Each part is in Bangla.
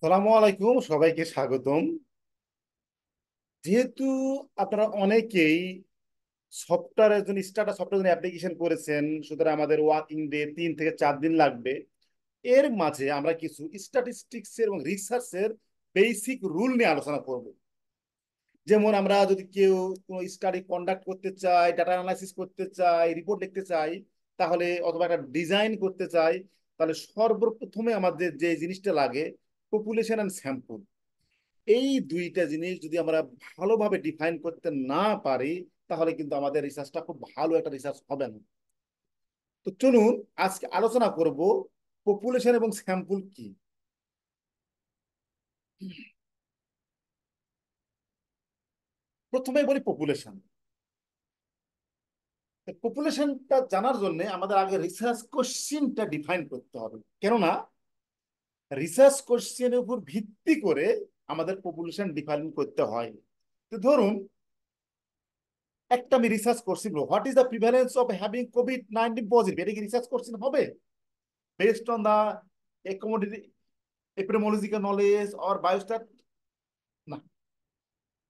আসসালামু আলাইকুম, সবাইকে স্বাগতম। যেহেতু আপনারা অনেকেই সফটওয়্যারের জন্য স্টার্টার সফটওয়্যার অ্যাপ্লিকেশন করেছেন, সুতরাং আমাদের ওয়ার্কিং ডে 3 থেকে 4 দিন লাগবে। এর মাঝে আমরা কিছু স্ট্যাটিস্টিক্স এবং রিসার্চের বেসিক রুল নিয়ে আলোচনা করব। যেমন আমরা যদি কেউ কোনো স্টাডি কন্ডাক্ট করতে চাই, ডাটা অ্যানালাইসিস করতে চাই, রিপোর্ট লিখতে চাই, তাহলে অথবা একটা ডিজাইন করতে চাই, তাহলে সর্বপ্রথমে আমাদের যে জিনিসটা লাগে পপুলেশন অ্যান্ড স্যাম্পল। এই দুইটা জিনিস যদি আমরা ভালোভাবে ডিফাইন করতে না পারি, তাহলে কিন্তু আমাদের রিসার্চটা খুব ভালো একটা রিসার্চ হবে না। তো চলুন আজকে আলোচনা করব পপুলেশন এবং স্যাম্পল কি। প্রথমে বলি পপুলেশন। পপুলেশনটা জানার জন্য আমাদের আগে রিসার্চ কোশ্চিনটা ডিফাইন করতে হবে, কেননা রিসার্চ কোশ্চেনের উপর ভিত্তি করে আমাদের পপুলেশন ডিফাইন করতে হয়। তো ধরুন, একটা আমি রিসার্চ করছি, what is the prevalence of having কোভিড-19 পজিটিভ, এটা কি রিসার্চ কোশ্চেন হবে based on the epidemiology, epidemiological knowledge or biostat? না,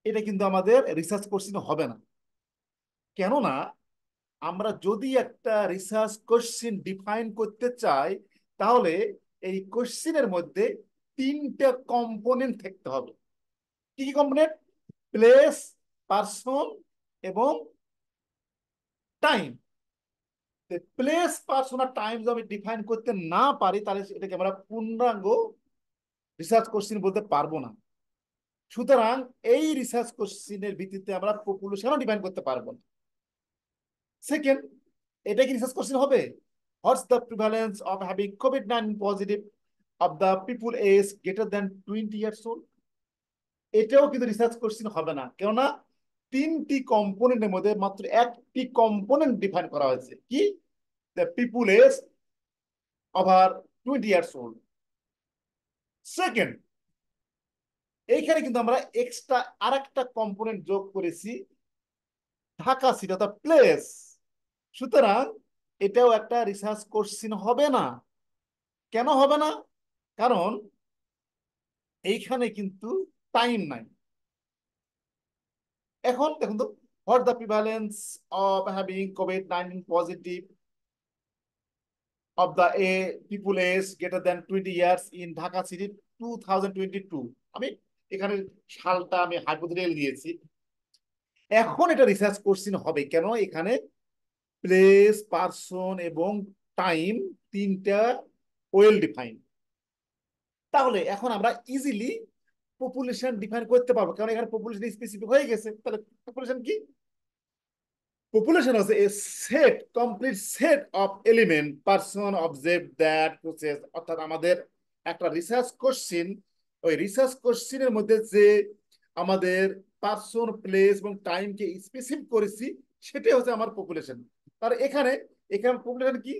এটা কিন্তু আমাদের রিসার্চ কোশ্চেন হবে না। কেননা আমরা যদি একটা রিসার্চ কোশ্চেন ডিফাইন করতে চাই, তাহলে এই কোশ্চেনের মধ্যে তিনটা কম্পোনেন্ট থাকতে হবে। কি কি কম্পোনেন্ট? প্লেস, পার্সন এবং টাইম। প্লেস, পার্সন আর টাইম যদি আমি ডিফাইন করতে না পারি, তাহলে এটাকে আমরা পূর্ণাঙ্গ রিসার্চ কোশ্চেন বলতে পারবো না। সুতরাং এই রিসার্চ কোশ্চেনের ভিত্তিতে আমরা পপুলেশনও ডিফাইন করতে পারবো না। সেকেন্ড, এটা কি রিসার্চ কোশ্চেন হবে? What's the prevalence of having কোভিড-19 positive of the people age greater than 20 years old? এটাও কিন্তু রিসার্চ কোশ্চেন হবে না, কেননা তিনটি কম্পোনেন্টের মধ্যে মাত্র একটি কম্পোনেন্ট ডিফাইন করা হয়েছে, কি? The people age over 20 years old। Second, এইখানে কিন্তু আমরা এক্সট্রা আরেকটা কম্পোনেন্ট যোগ করেছি, ঢাকা সিটি অর্থাৎ প্লেস। সুতরাং এটাও একটা রিসার্চ কোশ্চিন হবে না। কেন হবে না? কারণ এইখানে কিন্তু টাইম নাই। এখন দেখুন তো, what the prevalence of having কোভিড-19 positive of the people age greater than 20 years in Dhaka city 2022। আমি এখানে সালটা আমি হাইপোথেটিক্যাল দিয়েছি। এখন এটা রিসার্চ কোশ্চিন হবে কেন? এখানে প্লেস, পার্সন এবং টাইম তিনটা ওয়েল ডিফাইন। তাহলে এখন আমরা ইজিলি পপুলেশন ডিফাইন করতে পারবো, কারণ এখানে পপুলেশন স্পেসিফিক হয়ে গেছে। তাহলে পপুলেশন কি? পপুলেশন হচ্ছে a set, complete set of element person object that process. অর্থাৎ আমাদের একটা রিসার্চ কোশ্চিন, ওই রিসার্চ কোশ্চিনের মধ্যে যে আমাদের পার্সন, প্লেস এবং টাইমকে স্পেসিফিক করেছি, সেটাই হচ্ছে আমার পপুলেশন। আর এখানে এখানে পপুলেশন কি?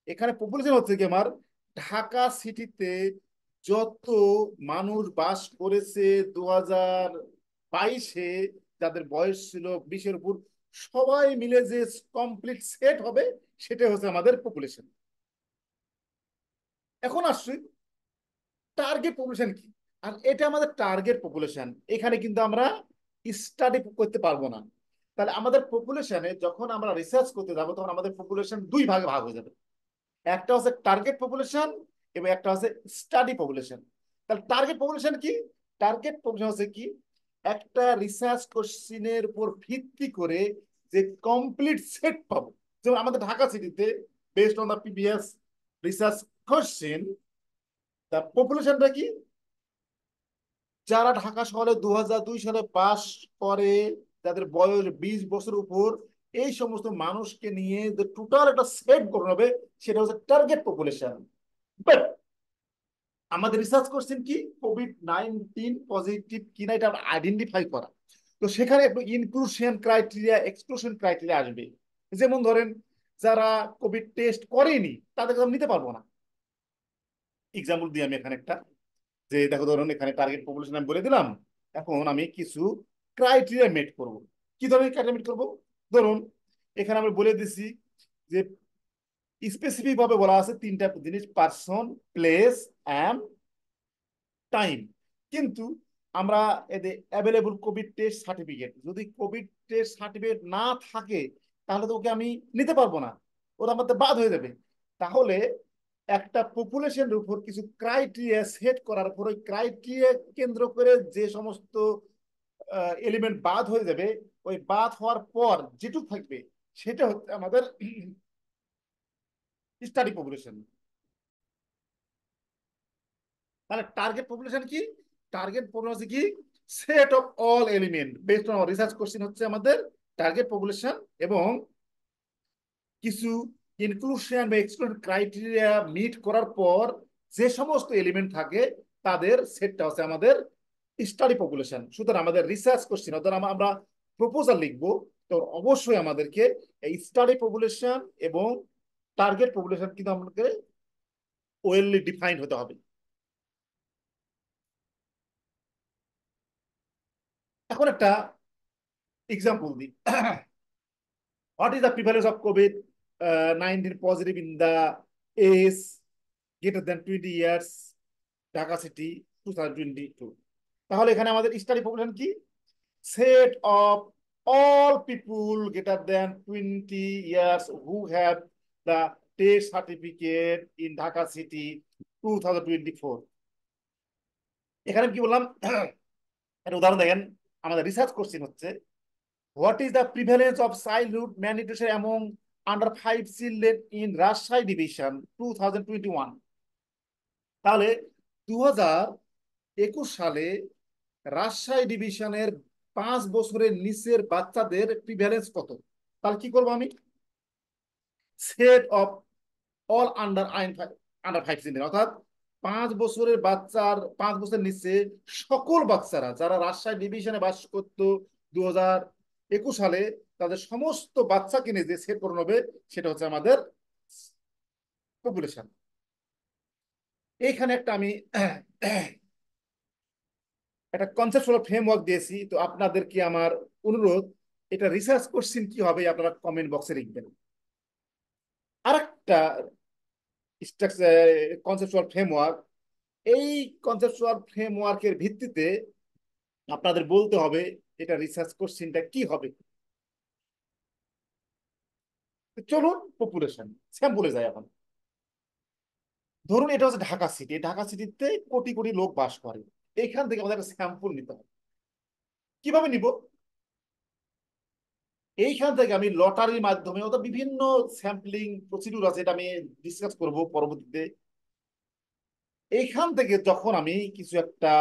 এখানে পপুলেশন হচ্ছে কি আমার ঢাকা সিটিতে যত মানুষ বাস করেছে 2022-এ, যাদের বয়স ছিল 20-এর উপর, সবাই মিলে যে কমপ্লিট সেট হবে, সেটা হচ্ছে আমাদের পপুলেশন। এখন আসছি টার্গেট পপুলেশন কি। আর এটা আমাদের টার্গেট পপুলেশন, এখানে কিন্তু আমরা স্টাডি করতে পারবো না। তাহলে আমাদের পপুলেশনে যখন আমরা রিসার্চ করতে যাবো, তখন আমাদের পপুলেশন দুই ভাগে ভাগ হয়ে যাবে। একটা হচ্ছে টার্গেট পপুলেশন এবং একটা হচ্ছে স্টাডি পপুলেশন। তাহলে টার্গেট পপুলেশন কি? টার্গেট পপুলেশন হচ্ছে কি, একটা রিসার্চ কোশ্চিনের উপর ভিত্তি করে যে কমপ্লিট সেট পাবো। যেমন আমাদের ঢাকা সিটিতে based on the previous research question, তা পপুলেশনটা কি, যারা ঢাকা শহরে 2002 সালে পাস করে, যাদের বয়স 20 বছর উপর, এই সমস্ত মানুষকে নিয়ে যে টোটাল একটা সেট গঠন হবে, সেটা হচ্ছে টার্গেট পপুলেশন। বাট আমাদের রিসার্চ করছেন কি, কোভিড-19 পজিটিভ কিনা এটা আইডেন্টিফাই করা। তো সেখানে একটু ইনক্লুশন ক্রাইটেরিয়া, এক্সক্লুশন ক্রাইটেরিয়া আসবে। যেমন ধরেন, যারা কোভিড টেস্ট করেনি তাদেরকে আমি নিতে পারবো না। এক্সাম্পল দিই আমি এখানে একটা, যে দেখো ধরুন এখানে টার্গেট পপুলেশন আমি বলে দিলাম। এখন আমি কিছু ক্রাইটেরিয়া মেট করব। কি ধরনের ক্রাইটেরিয়া মেট করব? ধরুন এখানে আমি বলে দিছি যে স্পেসিফিক ভাবে বলা আছে তিনটা জিনিস, পার্সন, প্লেস অ্যান্ড টাইম। কিন্তু আমরা এদের অ্যাভেলেবল কোভিড টেস্ট সার্টিফিকেট, যদি কোভিড টেস্ট সার্টিফিকেট না থাকে তাহলে তো ওকে আমি নিতে পারবো না, ওরা আমাদের বাদ হয়ে যাবে। তাহলে একটা পপুলেশনের উপর কিছু ক্রাইটেরিয়া সেট করার পর ওই ক্রাইটেরিয়া কেন্দ্র করে যে সমস্ত এলিমেন্ট বাদ হয়ে যাবে, ওই বাদ হওয়ার পর যেটুকু থাকবে সেটা হচ্ছে আমাদের স্টাডি পপুলেশন। তাহলে টার্গেট পপুলেশন কি? টার্গেট পপুলেশন কি? Set of all element based on research question হচ্ছে আমাদের টার্গেট পপুলেশন, এবং কিছু ইনক্লুশন বা এক্সক্লুশন ক্রাইটেরিয়া মিট করার পর যে সমস্ত এলিমেন্ট থাকে তাদের সেটটা হচ্ছে আমাদের স্টাডি পপুলেশন। সুতরাং আমাদের রিসার্চ কোশ্চেন অর্থাৎ আমরা প্রপোজাল লিখবো, তো অবশ্যই আমাদেরকে এই স্টাডি পপুলেশন এবং টার্গেট পপুলেশন কিন্তু আমাদেরকে ওয়েললি ডিফাইন্ড হতে হবে। এখন একটা এক্সাম্পল দিই। What is the prevalence of COVID-19 positive in the age greater than 20 years, Dhaka City 2022? তাহলে এখানে আমাদের স্টাডি পপুলেশন কি? Set of all people greater than 20 years who have the test certificate in Dhaka city 2024। এখানে কি বললাম? একটা উদাহরণ দেখেন, আমাদের রিসার্চ কোশ্চেন হচ্ছে what is the prevalence of childhood malnutrition among under 5 children in Rajshahi division 2021? তাহলে 2021 সালে রাজশাহী ডিভিশনের 5 বছরের নিচের বাচ্চাদের প্রিভ্যালেন্স কত? তাহলে কি করবো আমি? Set of all under 5 children, অর্থাৎ 5 বছরের বাচ্চার, 5 বছরের নিচে সকল বাচ্চারা যারা রাজশাহী ডিভিশনে বাস করতো 2021 সালে, তাদের সমস্ত বাচ্চাকে নিয়ে যে সেট করে নেবে সেটা হচ্ছে আমাদের পপুলেশন। এইখানে একটা আমি একটা কনসেপচুয়াল ফ্রেমওয়ার্ক দিয়েছি, তো আপনাদেরকে আমার অনুরোধ, এটা রিসার্চ কোশ্চেন কি হবে আপনারা কমেন্ট বক্সে লিখবেন। আরেকটা কনসেপচুয়াল ফ্রেমওয়ার্ক, এই কনসেপচুয়াল ফ্রেমওয়ার্কের ভিত্তিতে আপনাদের বলতে হবে এটা রিসার্চ কোশ্চেনটা কি হবে। চলুন পপুলেশন স্যাম্পলে যাই এখন। ধরুন এটা হচ্ছে ঢাকা সিটি, ঢাকা সিটিতে কোটি কোটি লোক বাস করে, এইখান থেকে আমাদের একটা স্যাম্পল নিতে হবে। কিভাবে নিব? এইখান থেকে আমি লটারির মাধ্যমে, অর্থাৎ বিভিন্ন স্যাম্পলিং প্রসিডিউর আছে, এটা আমি ডিসকাস করব পরবর্তীতে। এইখান থেকে যখন আমি কিছু একটা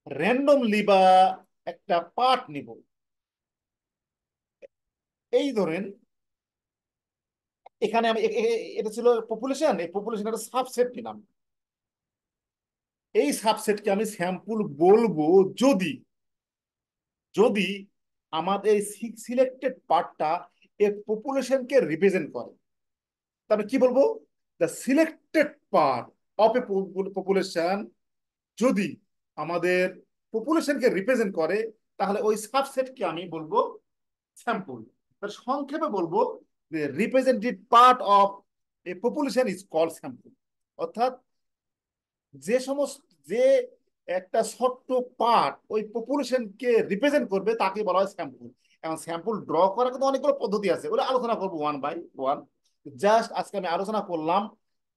র্যান্ডমলি বা একটা পার্ট নিব, এই ধরেন এখানে আমি এটা ছিল পপুলেশন, এই পপুলেশন একটা সাবসেট নিলাম, এই সাবসেটকে আমি স্যাম্পল বলবো যদি যদি আমাদের এই সিলেক্টেড পার্টটা এই পপুলেশনকে রিপ্রেজেন্ট করে। তাহলে কি বলবো? The selected part of a population যদি আমাদের পপুলেশনকে রিপ্রেজেন্ট করে, তাহলে ওই সাবসেটকে আমি বলবো স্যাম্পল। তার সংক্ষেপে বলবো যে representative part of a population is called sample. অর্থাৎ যে সমস্ত যে একটা ছোট্ট পার্ট ওই পপুলেশনকে রিপ্রেজেন্ট করবে তাকে বলা হয় স্যাম্পল। এখন স্যাম্পল ড্র করার কিন্তু অনেকগুলো পদ্ধতি আছে, ওগুলো আলোচনা করবো ওয়ান বাই ওয়ান। জাস্ট আজকে আমি আলোচনা করলাম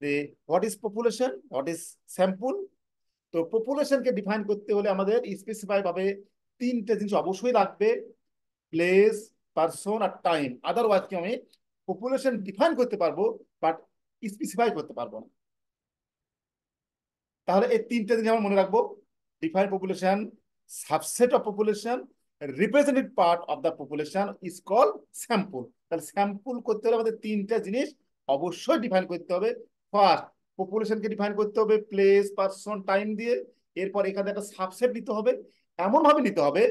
যে what is population, what is sample. তো পপুলেশনকে ডিফাইন করতে হলে আমাদের স্পেসিফাই ভাবে তিনটে জিনিস অবশ্যই লাগবে: প্লেস, পারসন আর টাইম। আদারওয়াইজ কি আমি পপুলেশন ডিফাইন করতে পারবো বাট স্পেসিফাই করতে পারবো না। তাহলে এই তিনটে জিনিস আমরা মনে রাখবো: define population, subset of population, representative part of the population is call sample. তাহলে স্যাম্পল করতে হলে আমাদের তিনটা জিনিস অবশ্যই ডিফাইন করতে হবে। ফার্স্ট, পপুলেশনকে ডিফাইন করতে হবে প্লেস, পারসন, টাইম দিয়ে। এরপর এখানে একটা সাবসেট নিতে হবে, এমন ভাবে নিতে হবে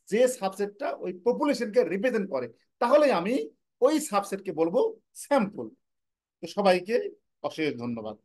যে সাবসেটটা ওই পপুলেশনকে রিপ্রেজেন্ট করে, তাহলে আমি ওই সাবসেটকে বলবো স্যাম্পল। তো সবাইকে অশেষ ধন্যবাদ।